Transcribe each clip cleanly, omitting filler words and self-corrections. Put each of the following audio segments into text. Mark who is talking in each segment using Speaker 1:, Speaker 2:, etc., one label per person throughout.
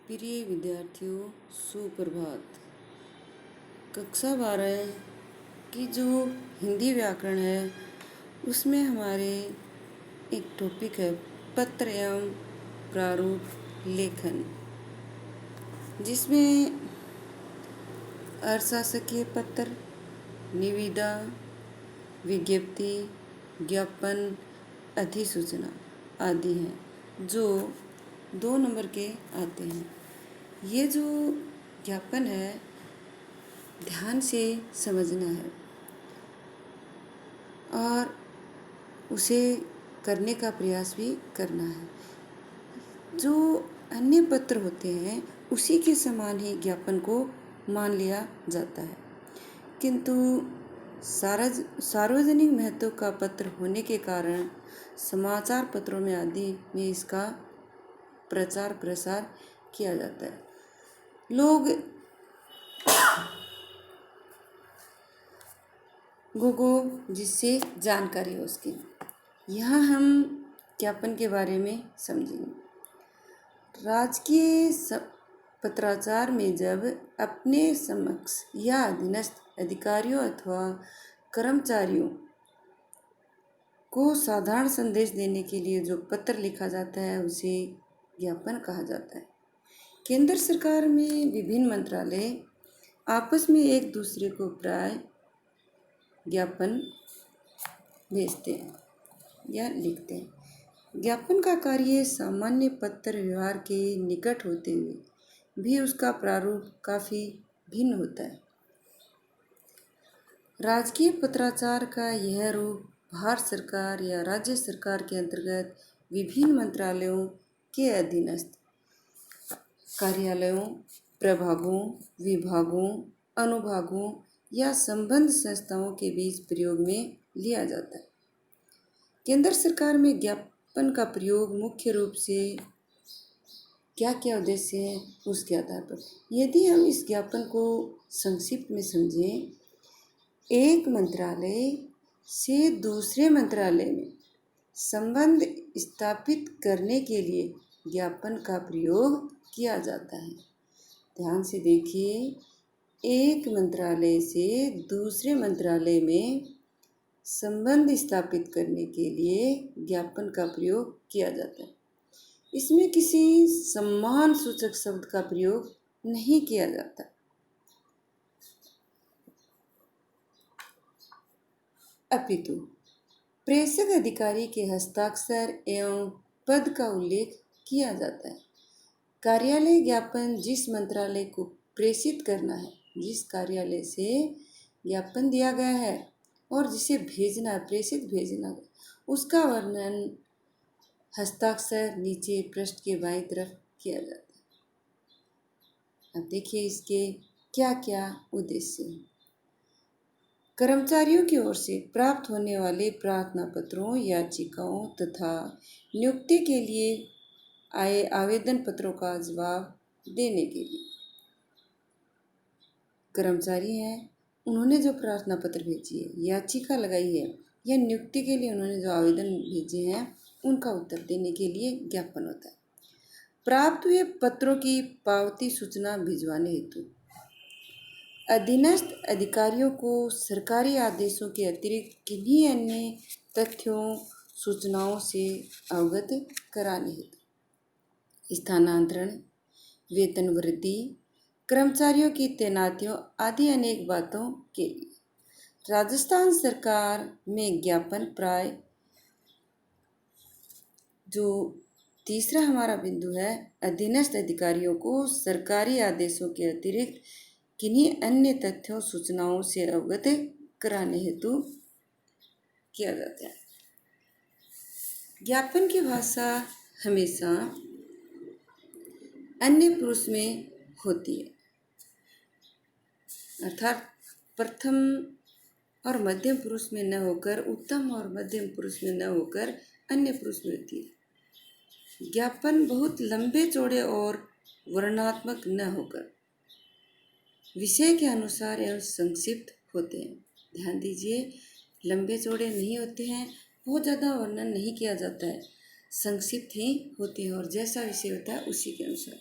Speaker 1: प्रिय विद्यार्थियों, सुप्रभात। कक्षा 12 की जो हिंदी व्याकरण है उसमें हमारे एक टॉपिक है पत्र एवं प्रारूप लेखन, जिसमें अशासकीय पत्र, निविदा, विज्ञप्ति, ज्ञापन, अधिसूचना आदि हैं जो 2 नंबर के आते हैं। ये जो ज्ञापन है ध्यान से समझना है और उसे करने का प्रयास भी करना है। जो अन्य पत्र होते हैं उसी के समान ही ज्ञापन को मान लिया जाता है, किंतु सार्वजनिक महत्व का पत्र होने के कारण समाचार पत्रों में आदि में इसका प्रचार प्रसार किया जाता है। लोगों को जिससे जानकारी हो उसकी। यहाँ हम ज्ञापन के बारे में समझेंगे। राजकीय पत्राचार में जब अपने समक्ष या अधीनस्थ अधिकारियों अथवा कर्मचारियों को साधारण संदेश देने के लिए जो पत्र लिखा जाता है उसे ज्ञापन कहा जाता है। केंद्र सरकार में विभिन्न मंत्रालय आपस में एक दूसरे को प्राय ज्ञापन भेजते हैं या लिखते हैं। ज्ञापन का कार्य सामान्य पत्र व्यवहार के निकट होते हुए भी उसका प्रारूप काफ़ी भिन्न होता है। राजकीय पत्राचार का यह रूप भारत सरकार या राज्य सरकार के अंतर्गत विभिन्न मंत्रालयों के अधीनस्थ कार्यालयों, प्रभागों, विभागों, अनुभागों या संबद्ध संस्थाओं के बीच प्रयोग में लिया जाता है। केंद्र सरकार में ज्ञापन का प्रयोग मुख्य रूप से क्या क्या उद्देश्य है उसके आधार पर। यदि हम इस ज्ञापन को संक्षिप्त में समझें, एक मंत्रालय से दूसरे मंत्रालय में संबंध स्थापित करने के लिए ज्ञापन का प्रयोग किया जाता है। ध्यान से देखिए, एक मंत्रालय से दूसरे मंत्रालय में संबंध स्थापित करने के लिए ज्ञापन का प्रयोग किया जाता है। इसमें किसी सम्मान सूचक शब्द का प्रयोग नहीं किया जाता। अपितु प्रेषक अधिकारी के हस्ताक्षर एवं पद का उल्लेख किया जाता है। कार्यालय ज्ञापन जिस मंत्रालय को प्रेषित करना है, जिस कार्यालय से ज्ञापन दिया गया है और जिसे भेजना है, प्रेषित भेजना है, उसका वर्णन हस्ताक्षर नीचे पृष्ठ के बाईं तरफ किया जाता है। अब देखिए इसके क्या क्या उद्देश्य हैं। कर्मचारियों की ओर से प्राप्त होने वाले प्रार्थना पत्रों, याचिकाओं तथा नियुक्ति के लिए आए आवेदन पत्रों का जवाब देने के लिए। कर्मचारी हैं, उन्होंने जो प्रार्थना पत्र भेजी है, याचिका लगाई है या नियुक्ति के लिए उन्होंने जो आवेदन भेजे हैं उनका उत्तर देने के लिए ज्ञापन होता है। प्राप्त हुए पत्रों की पावती सूचना भिजवाने हेतु अधीनस्थ अधिकारियों को सरकारी आदेशों के अतिरिक्त किन्हीं अन्य तथ्यों सूचनाओं से अवगत कराने हेतु स्थानांतरण, वेतन वृद्धि, कर्मचारियों की तैनातियों आदि अनेक बातों के लिए राजस्थान सरकार में ज्ञापन प्राय जो तीसरा हमारा बिंदु है, अधीनस्थ अधिकारियों को सरकारी आदेशों के अतिरिक्त किन्हीं अन्य तथ्यों सूचनाओं से अवगत कराने हेतु किया जाता है। ज्ञापन की भाषा हमेशा अन्य पुरुष में होती है, अर्थात प्रथम और मध्यम पुरुष में न होकर उत्तम और मध्यम पुरुष में न होकर अन्य पुरुष में होती है। ज्ञापन बहुत लंबे चौड़े और वर्णनात्मक न होकर विषय के अनुसार एवं संक्षिप्त होते हैं। ध्यान दीजिए, लंबे चौड़े नहीं होते हैं, बहुत ज़्यादा वर्णन नहीं किया जाता है, संक्षिप्त ही होते हैं और जैसा विषय होता है उसी के अनुसार।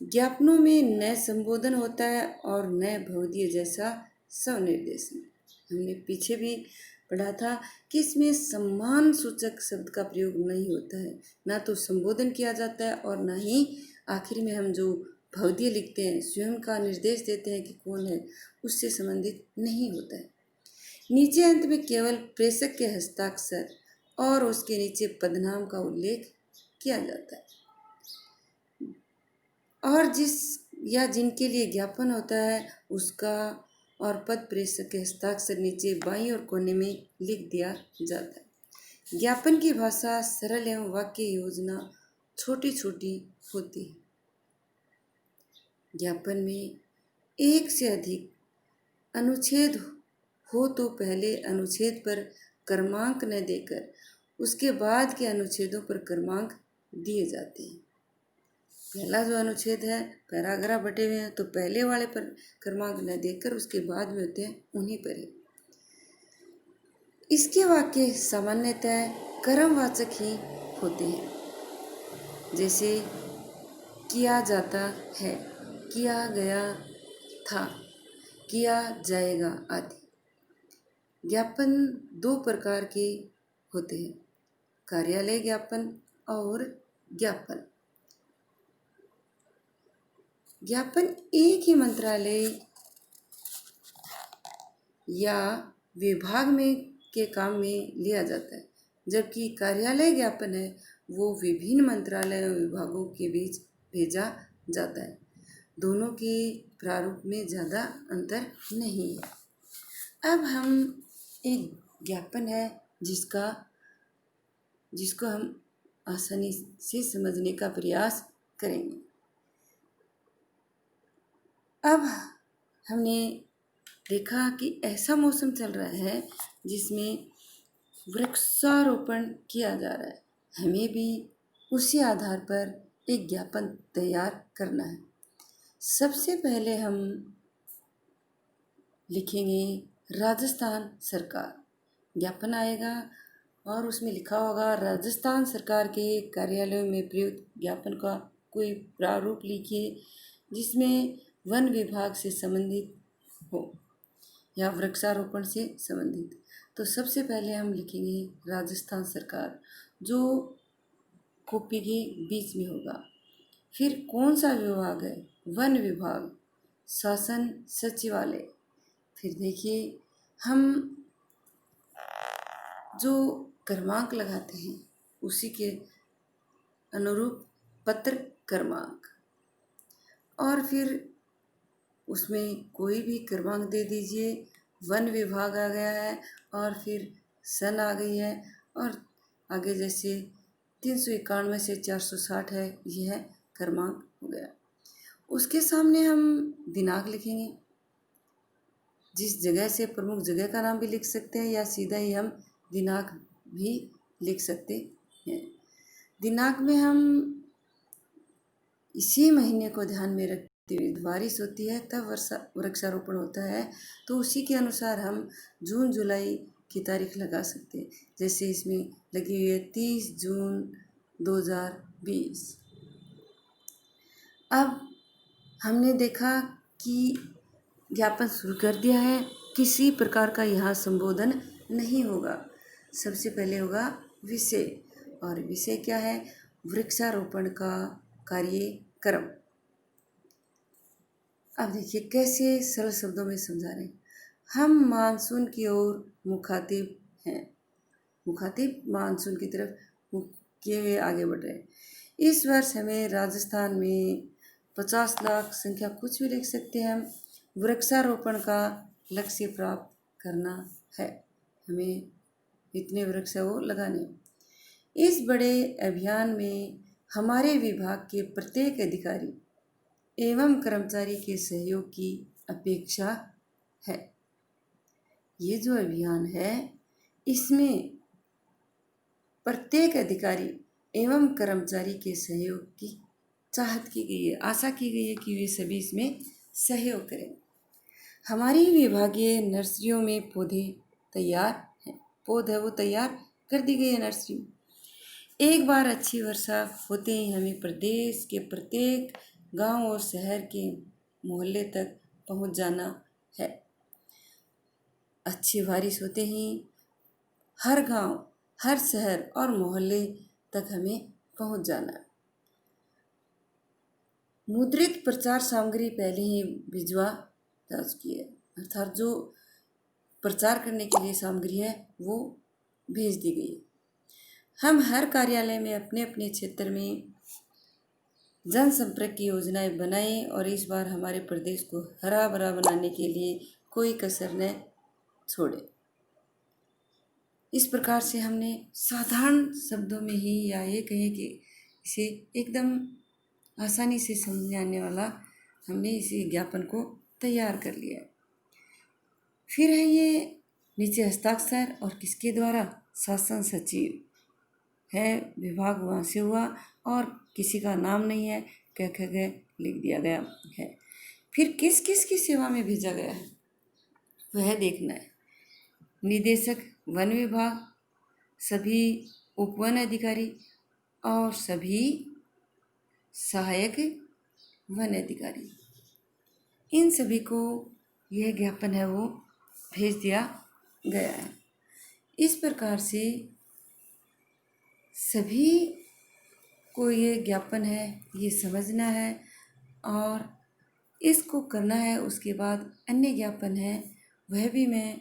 Speaker 1: ज्ञापनों में न संबोधन होता है और न भवदीय जैसा स्वनिर्देशन। हमने पीछे भी पढ़ा था कि इसमें सम्मान सूचक शब्द का प्रयोग नहीं होता है, ना तो संबोधन किया जाता है और ना ही आखिर में हम जो भवदीय लिखते हैं, स्वयं का निर्देश देते हैं कि कौन है, उससे संबंधित नहीं होता है। नीचे अंत में केवल प्रेषक के हस्ताक्षर और उसके नीचे पदनाम का उल्लेख किया जाता है। और जिस या जिनके लिए ज्ञापन होता है उसका और पद प्रेषक के हस्ताक्षर नीचे बाईं ओर कोने में लिख दिया जाता है। ज्ञापन की भाषा सरल एवं वाक्य योजना छोटी छोटी होती है। ज्ञापन में एक से अधिक अनुच्छेद हो तो पहले अनुच्छेद पर क्रमांक न देकर उसके बाद के अनुच्छेदों पर क्रमांक दिए जाते हैं। पहला जो अनुच्छेद है, पैराग्राफ बटे हुए हैं, तो पहले वाले पर क्रमांक न देकर उसके बाद में होते हैं उन्हीं पर ही। इसके वाक्य सामान्यतः कर्मवाचक ही होते हैं, जैसे किया जाता है, किया गया था, किया जाएगा आदि। ज्ञापन दो प्रकार के होते हैं, कार्यालय ज्ञापन और ज्ञापन। ज्ञापन एक ही मंत्रालय या विभाग में के काम में लिया जाता है, जबकि कार्यालय ज्ञापन है वो विभिन्न मंत्रालयों विभागों के बीच भेजा जाता है। दोनों के प्रारूप में ज़्यादा अंतर नहीं है। अब हम एक ज्ञापन है जिसको हम आसानी से समझने का प्रयास करेंगे। अब हमने देखा कि ऐसा मौसम चल रहा है जिसमें वृक्षारोपण किया जा रहा है। हमें भी उसी आधार पर एक ज्ञापन तैयार करना है। सबसे पहले हम लिखेंगे राजस्थान सरकार। ज्ञापन आएगा और उसमें लिखा होगा राजस्थान सरकार के कार्यालयों में प्रयुक्त ज्ञापन का कोई प्रारूप लिखिए जिसमें वन विभाग से संबंधित हो या वृक्षारोपण से संबंधित। तो सबसे पहले हम लिखेंगे राजस्थान सरकार, जो कॉपी के बीच में होगा। फिर कौन सा विभाग है? वन विभाग, शासन सचिवालय। फिर देखिए हम जो क्रमांक लगाते हैं उसी के अनुरूप पत्र क्रमांक, और फिर उसमें कोई भी क्रमांक दे दीजिए। वन विभाग आ गया है और फिर सन आ गई है और आगे जैसे 391 से 460 है, यह क्रमांक हो गया। उसके सामने हम दिनांक लिखेंगे। जिस जगह से प्रमुख जगह का नाम भी लिख सकते हैं या सीधा ही हम दिनांक भी लिख सकते हैं। दिनांक में हम इसी महीने को ध्यान में रखते हुए, बारिश होती है तब वृक्षारोपण होता है, तो उसी के अनुसार हम जून जुलाई की तारीख लगा सकते हैं। जैसे इसमें लगी हुई है 30 जून 2020। अब हमने देखा कि ज्ञापन शुरू कर दिया है, किसी प्रकार का यहाँ संबोधन नहीं होगा। सबसे पहले होगा विषय, और विषय क्या है? वृक्षारोपण का कार्यक्रम। अब देखिए कैसे सरल शब्दों में समझा रहे हैं। हम मानसून की ओर मुखातिब हैं, मुखातिब मानसून की तरफ मुख किए हुए आगे बढ़ रहे हैं। इस वर्ष हमें राजस्थान में 50 लाख संख्या कुछ भी लिख सकते हैं हम, वृक्षारोपण का लक्ष्य प्राप्त करना है। हमें इतने वृक्ष वो लगाने हैं। इस बड़े अभियान में हमारे विभाग के प्रत्येक अधिकारी एवं कर्मचारी के सहयोग की अपेक्षा है। ये जो अभियान है इसमें प्रत्येक अधिकारी एवं कर्मचारी के सहयोग की चाहत की गई है, आशा की गई है कि वे सभी इसमें सहयोग करें। हमारी विभागीय नर्सरियों में पौधे तैयार हैं, पौधे वो तैयार कर दी गई है नर्सरी में। एक बार अच्छी वर्षा होते ही हमें प्रदेश के प्रत्येक गांव और शहर के मोहल्ले तक पहुंच जाना है। अच्छी बारिश होते ही हर गांव, हर शहर और मोहल्ले तक हमें पहुंच जाना है। मुद्रित प्रचार सामग्री पहले ही भिजवा जा चुकी है, अर्थात जो प्रचार करने के लिए सामग्री है वो भेज दी गई है। हम हर कार्यालय में अपने अपने क्षेत्र में जनसंपर्क की योजनाएं बनाएं और इस बार हमारे प्रदेश को हरा भरा बनाने के लिए कोई कसर न छोड़े। इस प्रकार से हमने साधारण शब्दों में ही, या ये कहें कि इसे एकदम आसानी से समझ आने वाला, हमने इसी ज्ञापन को तैयार कर लिया। फिर है ये नीचे हस्ताक्षर, और किसके द्वारा? शासन सचिव है, विभाग वहाँ से हुआ और किसी का नाम नहीं है, कह गए लिख दिया गया है। फिर किस किस की सेवा में भेजा गया है वह देखना है। निदेशक वन विभाग, सभी उपवन अधिकारी और सभी सहायक वन अधिकारी, इन सभी को यह ज्ञापन है वो भेज दिया गया है। इस प्रकार से सभी को ये ज्ञापन है ये समझना है और इसको करना है। उसके बाद अन्य ज्ञापन है वह भी मैं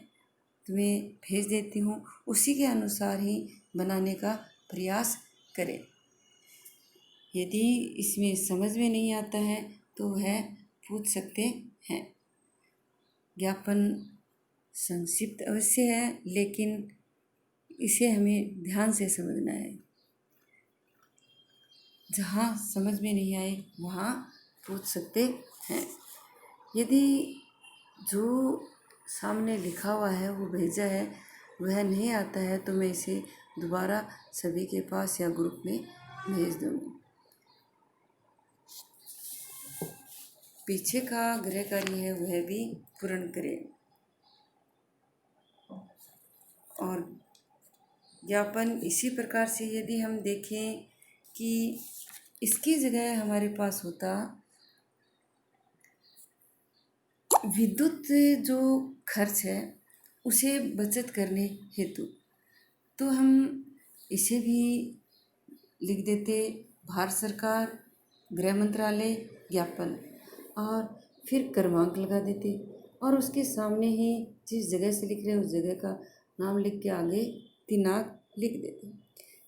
Speaker 1: तुम्हें भेज देती हूँ, उसी के अनुसार ही बनाने का प्रयास करें। यदि इसमें समझ में नहीं आता है तो वह पूछ सकते हैं। ज्ञापन संक्षिप्त अवश्य है, लेकिन इसे हमें ध्यान से समझना है। जहाँ समझ में नहीं आए वहाँ पूछ सकते हैं। यदि जो सामने लिखा हुआ है वो भेजा है वह नहीं आता है तो मैं इसे दोबारा सभी के पास या ग्रुप में भेज दूँगी। पीछे का गृह कार्य है वह भी पूर्ण करें। और ज्ञापन इसी प्रकार से यदि हम देखें कि इसकी जगह हमारे पास होता विद्युत जो खर्च है उसे बचत करने हेतु, तो हम इसे भी लिख देते भारत सरकार गृह मंत्रालय ज्ञापन, और फिर क्रमांक लगा देते और उसके सामने ही जिस जगह से लिख रहे हैं उस जगह का नाम लिख के आगे दिनांक लिख देते।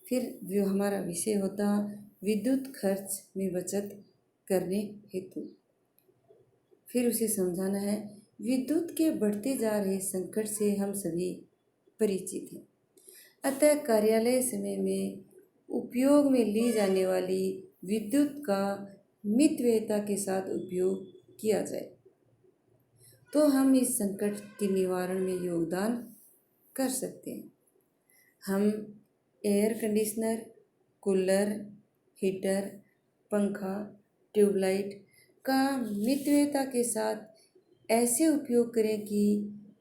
Speaker 1: फिर जो हमारा विषय होता विद्युत खर्च में बचत करने हेतु, फिर उसे समझाना है विद्युत के बढ़ते जा रहे संकट से हम सभी परिचित हैं, अतः कार्यालय समय में उपयोग में ली जाने वाली विद्युत का मितव्ययता के साथ उपयोग किया जाए तो हम इस संकट के निवारण में योगदान कर सकते हैं। हम एयर कंडीशनर, कूलर, हीटर, पंखा, ट्यूबलाइट का मितव्ययता के साथ ऐसे उपयोग करें कि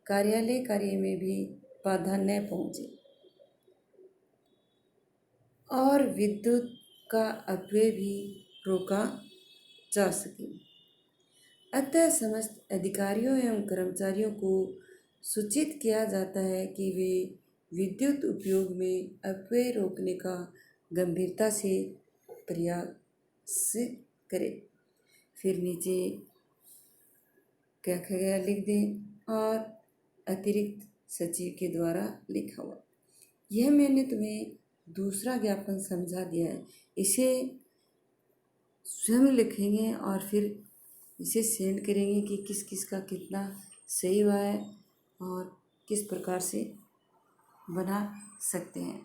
Speaker 1: कार्यालय कार्य में भी बाधा न पहुँचे और विद्युत का अपव्यय भी रोका जा सके। अतः समस्त अधिकारियों एवं कर्मचारियों को सूचित किया जाता है कि वे विद्युत उपयोग में अपव्यय रोकने का गंभीरता से प्रयास करें। फिर नीचे क्या कहा गया लिख दें और अतिरिक्त सचिव के द्वारा लिखा हुआ। यह मैंने तुम्हें दूसरा ज्ञापन समझा दिया है, इसे स्वयं लिखेंगे और फिर इसे सेंड करेंगे कि किस किस का कितना सही हुआ है और किस प्रकार से बना सकते हैं।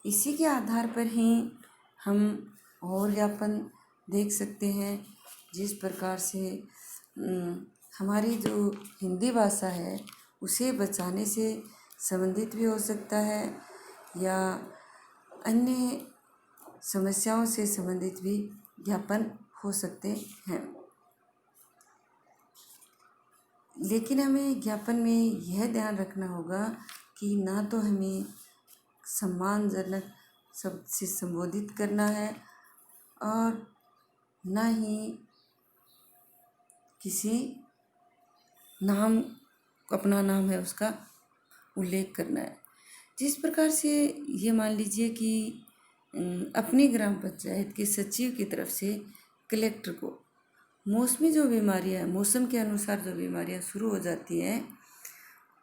Speaker 1: इसी के आधार पर ही हम और ज्ञापन देख सकते हैं। जिस प्रकार से हमारी जो हिंदी भाषा है उसे बचाने से संबंधित भी हो सकता है या अन्य समस्याओं से संबंधित भी ज्ञापन हो सकते हैं। लेकिन हमें ज्ञापन में यह ध्यान रखना होगा कि ना तो हमें सम्मानजनक शब्द से संबोधित करना है और ना ही किसी नाम, अपना नाम है उसका उल्लेख करना है। जिस प्रकार से ये मान लीजिए कि अपनी ग्राम पंचायत के सचिव की तरफ से कलेक्टर को मौसमी जो बीमारियां, मौसम के अनुसार जो बीमारियां शुरू हो जाती हैं,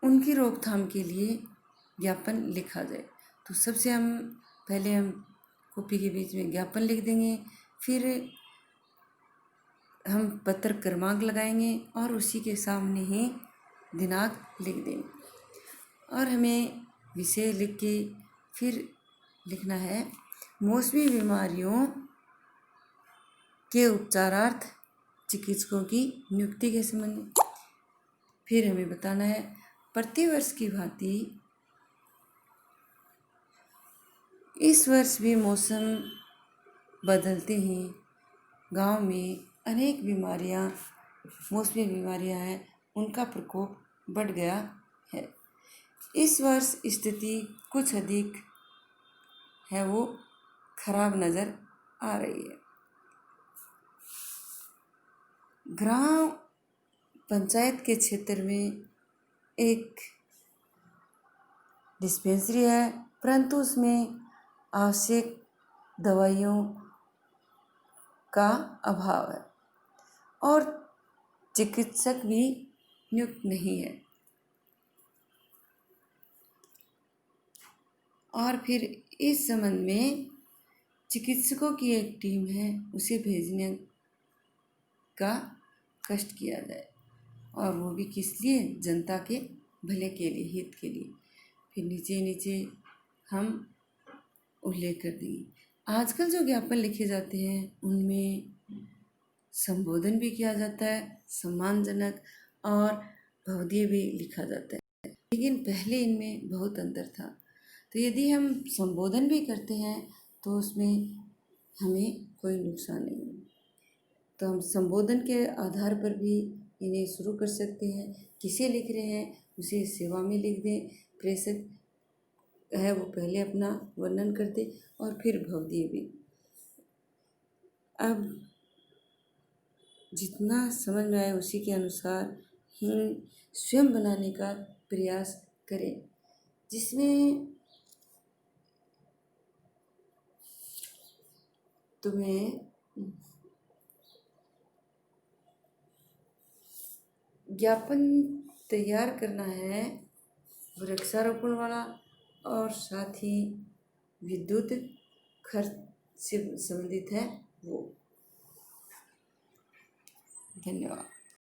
Speaker 1: उनकी रोकथाम के लिए ज्ञापन लिखा जाए। तो सबसे पहले हम कॉपी के बीच में ज्ञापन लिख देंगे, फिर हम पत्र क्रमांक लगाएंगे और उसी के सामने ही दिनांक लिख देंगे। और हमें विषय लिख के फिर लिखना है मौसमी बीमारियों के उपचारार्थ चिकित्सकों की नियुक्ति के संबंध में। फिर हमें बताना है प्रतिवर्ष की भांति इस वर्ष भी मौसम बदलते ही गांव में अनेक बीमारियां, मौसमी बीमारियां हैं, उनका प्रकोप बढ़ गया है। इस वर्ष स्थिति कुछ अधिक है वो खराब नज़र आ रही है। ग्राम पंचायत के क्षेत्र में एक डिस्पेंसरी है, परंतु उसमें आवश्यक दवाइयों का अभाव है और चिकित्सक भी नियुक्त नहीं है। और फिर इस संबंध में चिकित्सकों की एक टीम है, उसे भेजने का कष्ट किया जाए, और वो भी किस लिए? जनता के भले के लिए, हित के लिए। फिर नीचे नीचे हम उल्लेख कर देंगे। आजकल जो ज्ञापन लिखे जाते हैं उनमें संबोधन भी किया जाता है, सम्मानजनक और भवदीय भी लिखा जाता है, लेकिन पहले इनमें बहुत अंतर था। तो यदि हम संबोधन भी करते हैं तो उसमें हमें कोई नुकसान नहीं है। तो हम संबोधन के आधार पर भी इन्हें शुरू कर सकते हैं। किसे लिख रहे हैं उसे सेवा में लिख दें, प्रेषक है वो पहले अपना वर्णन कर दे और फिर भवदीय भी। अब जितना समझ में आए उसी के अनुसार ही स्वयं बनाने का प्रयास करें, जिसमें तुम्हें ज्ञापन तैयार करना है वृक्षारोपण वाला, और साथ ही विद्युत खर्च से संबंधित है वो। धन्यवाद।